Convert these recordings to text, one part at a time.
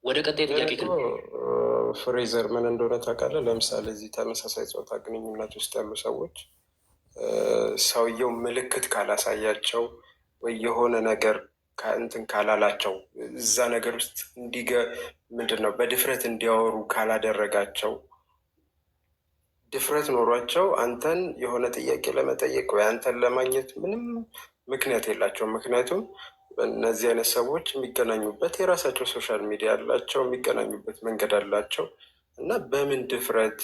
ወደ ቀጣይ ጥያቄ ግን ፍሬዘር ምን እንደሆነ ታውቃለህ? ለምሳሌ እዚህ ተመሳሳይ ጾታ ግንኙነት ውስጥ ያሉ ሰዎች ሰውየው ምልክት ካላሳያቸው ወይ የሆነ ነገር እንትን ካላላቸው እዛ ነገር ውስጥ ምንድን ነው በድፍረት እንዲያወሩ ካላደረጋቸው ድፍረት ኖሯቸው አንተን የሆነ ጥያቄ ለመጠየቅ ወይ አንተን ለማግኘት ምንም ምክንያት የላቸውም። ምክንያቱም እነዚህ አይነት ሰዎች የሚገናኙበት የራሳቸው ሶሻል ሚዲያ አላቸው፣ የሚገናኙበት መንገድ አላቸው እና በምን ድፍረት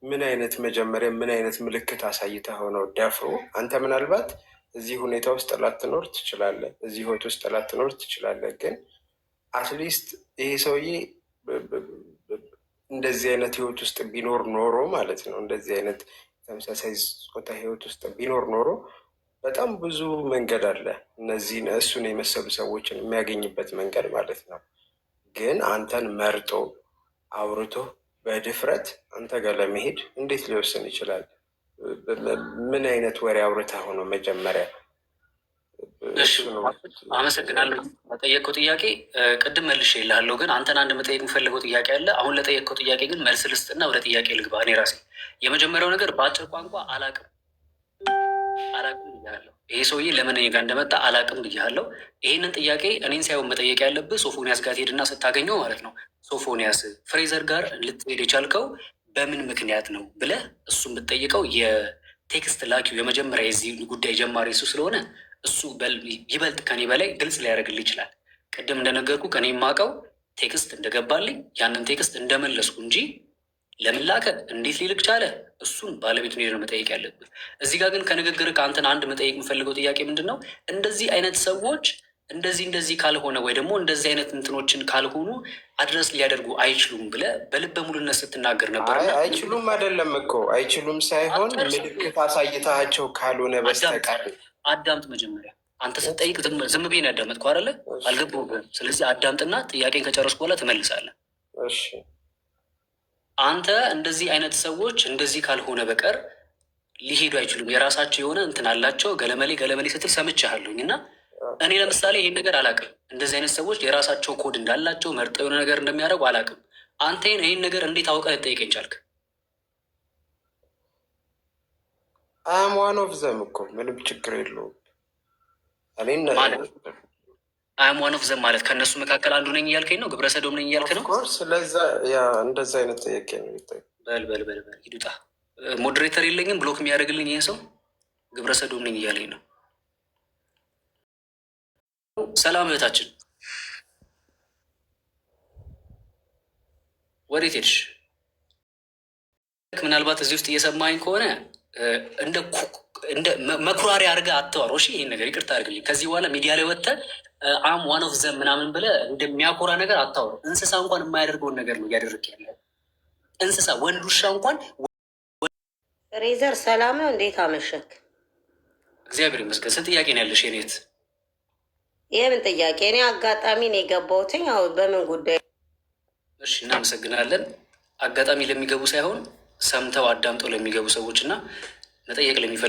ምን አይነት መጀመሪያ ምን አይነት ምልክት አሳይተህ ሆነው ደፍሮ አንተ ምናልባት እዚህ ሁኔታ ውስጥ ላትኖር ትችላለህ፣ እዚህ ህይወት ውስጥ ላትኖር ትችላለህ። ግን አትሊስት ይሄ ሰውዬ እንደዚህ አይነት ህይወት ውስጥ ቢኖር ኖሮ ማለት ነው እንደዚህ አይነት ተመሳሳይ ጾታ ህይወት ውስጥ ቢኖር ኖሮ በጣም ብዙ መንገድ አለ እነዚህን እሱን የመሰሉ ሰዎችን የሚያገኝበት መንገድ ማለት ነው። ግን አንተን መርጦ አውርቶ በድፍረት አንተ ጋር ለመሄድ እንዴት ሊወስን ይችላል? ምን አይነት ወሬ አውርታ ሆኖ መጀመሪያ? አመሰግናለሁ። መጠየቀው ጥያቄ ቅድም መልሼ እልሃለሁ፣ ግን አንተን አንድ መጠየቅ የምፈልገው ጥያቄ አለ። አሁን ለጠየቀው ጥያቄ ግን መልስ ልስጥና ወደ ጥያቄ ልግባ። እኔ ራሴ የመጀመሪያው ነገር በአጭር ቋንቋ አላቅም ብያለሁ። ይሄ ሰውዬ ለምን እኔ ጋር እንደመጣ አላቅም ብያለሁ። ይህንን ጥያቄ እኔን ሳይሆን መጠየቅ ያለብህ ሶፎንያስ ጋር ትሄድና ስታገኘው ማለት ነው። ሶፎንያስ ፍሬዘር ጋር ልትሄድ የቻልከው በምን ምክንያት ነው ብለህ እሱን ብትጠይቀው የቴክስት ላኪው የመጀመሪያ የዚህ ጉዳይ ጀማሪ እሱ ስለሆነ እሱ ይበልጥ ከኔ በላይ ግልጽ ሊያደርግልህ ይችላል። ቅድም እንደነገርኩ ከኔ የማውቀው ቴክስት እንደገባልኝ ያንን ቴክስት እንደመለስኩ እንጂ ለምን ላከ እንዴት ሊልክ ቻለ እሱን ባለቤቱን ሄደን መጠየቅ ያለብህ። እዚህ ጋር ግን ከንግግር ከአንተን አንድ መጠየቅ የምፈልገው ጥያቄ ምንድን ነው? እንደዚህ አይነት ሰዎች እንደዚህ ካልሆነ ወይ ደግሞ እንደዚህ አይነት እንትኖችን ካልሆኑ አድረስ ሊያደርጉ አይችሉም ብለህ በልበ ሙሉነት ስትናገር ነበር። አይችሉም አይደለም እኮ አይችሉም ሳይሆን ምልክት አሳይታቸው ካልሆነ በስተቀር አዳምጥ። መጀመሪያ አንተ ስትጠይቅ ዝም ብዬ ነው ያዳመጥኩህ አይደለ? አልገባሁም። ስለዚህ አዳምጥና ጥያቄን ከጨረስኩ በኋላ ትመልሳለህ። እሺ። አንተ እንደዚህ አይነት ሰዎች እንደዚህ ካልሆነ በቀር ሊሄዱ አይችሉም፣ የራሳቸው የሆነ እንትን አላቸው ገለመሌ ስትል ሰምቻለሁኝ። እና እኔ ለምሳሌ ይህን ነገር አላውቅም። እንደዚህ አይነት ሰዎች የራሳቸው ኮድ እንዳላቸው መርጠው የሆነ ነገር እንደሚያደርጉ አላውቅም። አንተ ይህን ነገር እንዴት አውቀህ ልጠይቀኝ ቻልክ? አም ዋን ኦፍ ዘም እኮ ምንም ችግር የለውም። አም ዋን ኦፍ ዘም ማለት ከእነሱ መካከል አንዱ ነኝ እያልከኝ ነው? ግብረ ሰዶም ነኝ እያልክ ነው? ስለዛ እንደዛ አይነት ጥያቄ ነው። በል ሂዱጣ። ሞዴሬተር የለኝም ብሎክ የሚያደርግልኝ ይህን ሰው ግብረ ሰዶም ነኝ እያለኝ ነው። ሰላም እህታችን፣ ወዴት ሄድሽ? ምናልባት እዚህ ውስጥ እየሰማኝ ከሆነ እንደ መኩራሪያ አድርገህ አትዋረው። እሺ፣ ይህን ነገር ይቅርታ አድርግልኝ። ከዚህ በኋላ ሚዲያ ላይ ወጥተህ አም ዋን ኦፍ ዘም ምናምን ብለህ እንደሚያኮራ ነገር አታወራው። እንስሳ እንኳን የማያደርገውን ነገር ነው እያደረግ ያለ እንስሳ፣ ወንድ ውሻ እንኳን። ሬዘር ሰላም ነው፣ እንዴት አመሸክ? እግዚአብሔር ይመስገን። ስንት ጥያቄ ነው ያለሽ የኔት? የምን ጥያቄ? እኔ አጋጣሚ ነው የገባሁትኝ። አሁን በምን ጉዳይ? እሺ፣ እናመሰግናለን። አጋጣሚ ለሚገቡ ሳይሆን ሰምተው አዳምጠው ለሚገቡ ሰዎች እና መጠየቅ ለሚፈልጉ